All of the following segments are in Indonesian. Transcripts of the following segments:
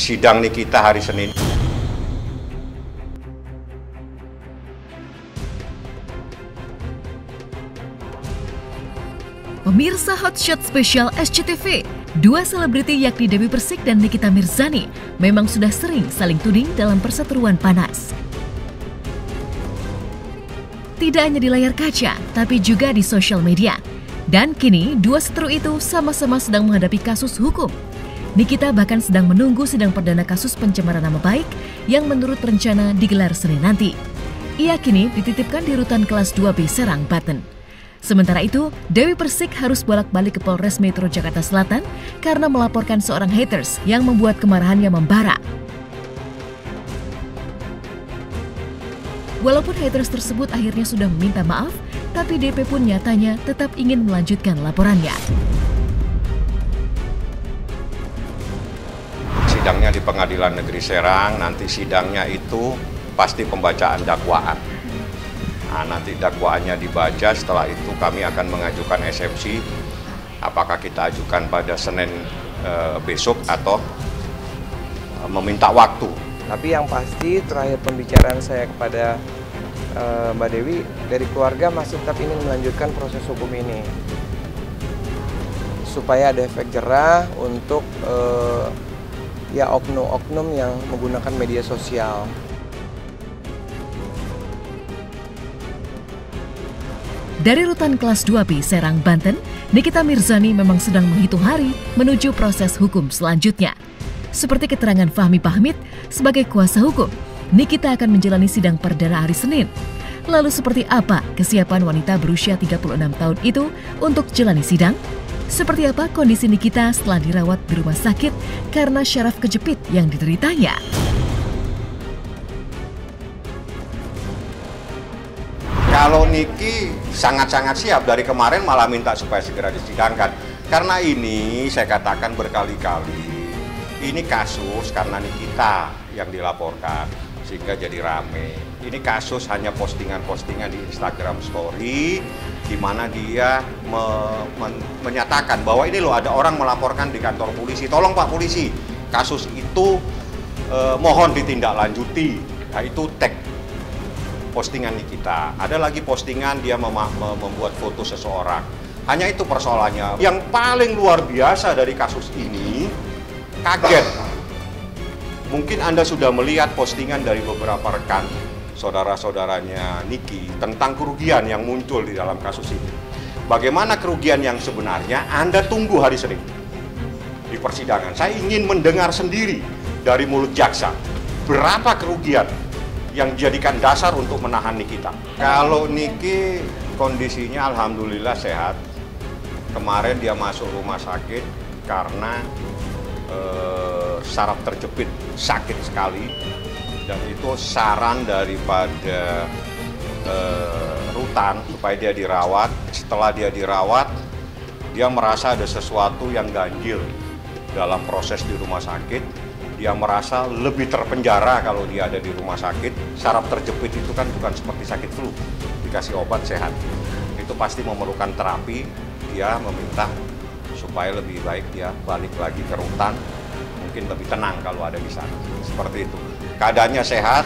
sidang Nikita hari Senin. Pemirsa Hotshot Spesial SCTV, dua selebriti yakni Dewi Persik dan Nikita Mirzani memang sudah sering saling tuding dalam perseteruan panas. Tidak hanya di layar kaca, tapi juga di sosial media. Dan kini, dua seteru itu sama-sama sedang menghadapi kasus hukum. Nikita bahkan sedang menunggu sidang perdana kasus pencemaran nama baik yang menurut rencana digelar Senin nanti. Ia kini dititipkan di rutan kelas 2B Serang, Banten. Sementara itu, Dewi Persik harus bolak-balik ke Polres Metro Jakarta Selatan karena melaporkan seorang haters yang membuat kemarahannya membara. Walaupun haters tersebut akhirnya sudah meminta maaf, tapi DP pun nyatanya tetap ingin melanjutkan laporannya. Sidangnya di Pengadilan Negeri Serang, nanti sidangnya itu pasti pembacaan dakwaan. Nah, nanti dakwaannya dibaca, setelah itu kami akan mengajukan eksepsi apakah kita ajukan pada Senin besok atau meminta waktu. Tapi yang pasti terakhir pembicaraan saya kepada Mbak Dewi, dari keluarga masih tetap ingin melanjutkan proses hukum ini supaya ada efek jerah untuk ya oknum-oknum yang menggunakan media sosial. Dari rutan kelas 2B Serang, Banten, Nikita Mirzani memang sedang menghitung hari menuju proses hukum selanjutnya. Seperti keterangan Fahmi Pahmit sebagai kuasa hukum, Nikita akan menjalani sidang perdana hari Senin. Lalu seperti apa kesiapan wanita berusia 36 tahun itu untuk jalani sidang? Seperti apa kondisi Nikita setelah dirawat di rumah sakit karena syaraf kejepit yang dideritanya? Kalau Niki sangat-sangat siap, dari kemarin malah minta supaya segera disidangkan. Karena ini saya katakan berkali-kali, ini kasus karena Nikita yang dilaporkan sehingga jadi rame. Ini kasus hanya postingan-postingan di Instagram Story di mana dia menyatakan bahwa ini loh ada orang melaporkan di kantor polisi. Tolong Pak Polisi, kasus itu mohon ditindaklanjuti. Nah, itu tag postingan Nikita. Ada lagi postingan dia membuat foto seseorang. Hanya itu persoalannya. Yang paling luar biasa dari kasus ini, kaget. Mungkin Anda sudah melihat postingan dari beberapa rekan saudara-saudaranya Niki tentang kerugian yang muncul di dalam kasus ini. Bagaimana kerugian yang sebenarnya, Anda tunggu hari Senin di persidangan. Saya ingin mendengar sendiri dari mulut jaksa berapa kerugian yang dijadikan dasar untuk menahan Nikita. Kalau Niki kondisinya alhamdulillah sehat. Kemarin dia masuk rumah sakit karena saraf terjepit, sakit sekali. Dan itu saran daripada rutan supaya dia dirawat. Setelah dia dirawat, dia merasa ada sesuatu yang ganjil dalam proses di rumah sakit. Dia merasa lebih terpenjara kalau dia ada di rumah sakit. Saraf terjepit itu kan bukan seperti sakit flu, dikasih obat sehat. Itu pasti memerlukan terapi. Dia meminta supaya lebih baik dia balik lagi ke rutan, mungkin lebih tenang kalau ada di sana. Seperti itu. Keadaannya sehat.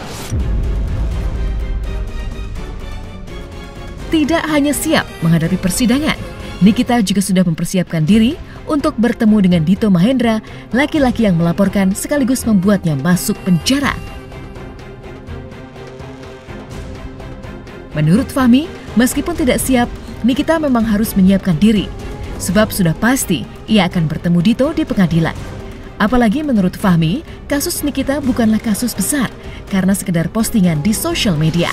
Tidak hanya siap menghadapi persidangan, Nikita juga sudah mempersiapkan diri untuk bertemu dengan Dito Mahendra, laki-laki yang melaporkan sekaligus membuatnya masuk penjara. Menurut Fahmi, meskipun tidak siap, Nikita memang harus menyiapkan diri. Sebab sudah pasti ia akan bertemu Dito di pengadilan. Apalagi menurut Fahmi, kasus Nikita bukanlah kasus besar karena sekedar postingan di sosial media.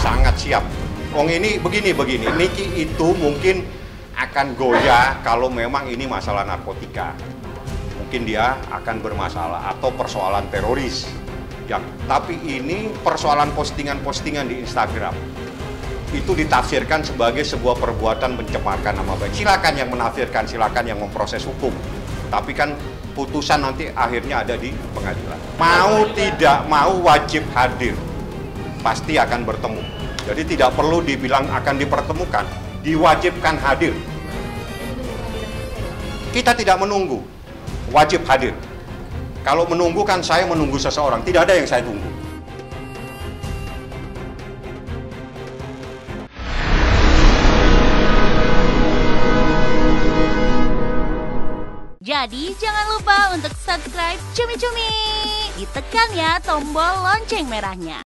Sangat siap. Wong ini begini, Niki itu mungkin akan goyah kalau memang ini masalah narkotika. Mungkin dia akan bermasalah atau persoalan teroris. Ya, tapi ini persoalan postingan-postingan di Instagram. Itu ditafsirkan sebagai sebuah perbuatan mencemarkan nama baik. Silakan yang menafsirkan, silakan yang memproses hukum. Tapi kan putusan nanti akhirnya ada di pengadilan. Mau tidak mau wajib hadir. Pasti akan bertemu. Jadi tidak perlu dibilang akan dipertemukan, diwajibkan hadir. kita tidak menunggu, wajib hadir. Kalau menunggu kan saya menunggu seseorang, tidak ada yang saya tunggu. Jadi jangan lupa untuk subscribe Cumi Cumi. Ditekan ya tombol lonceng merahnya.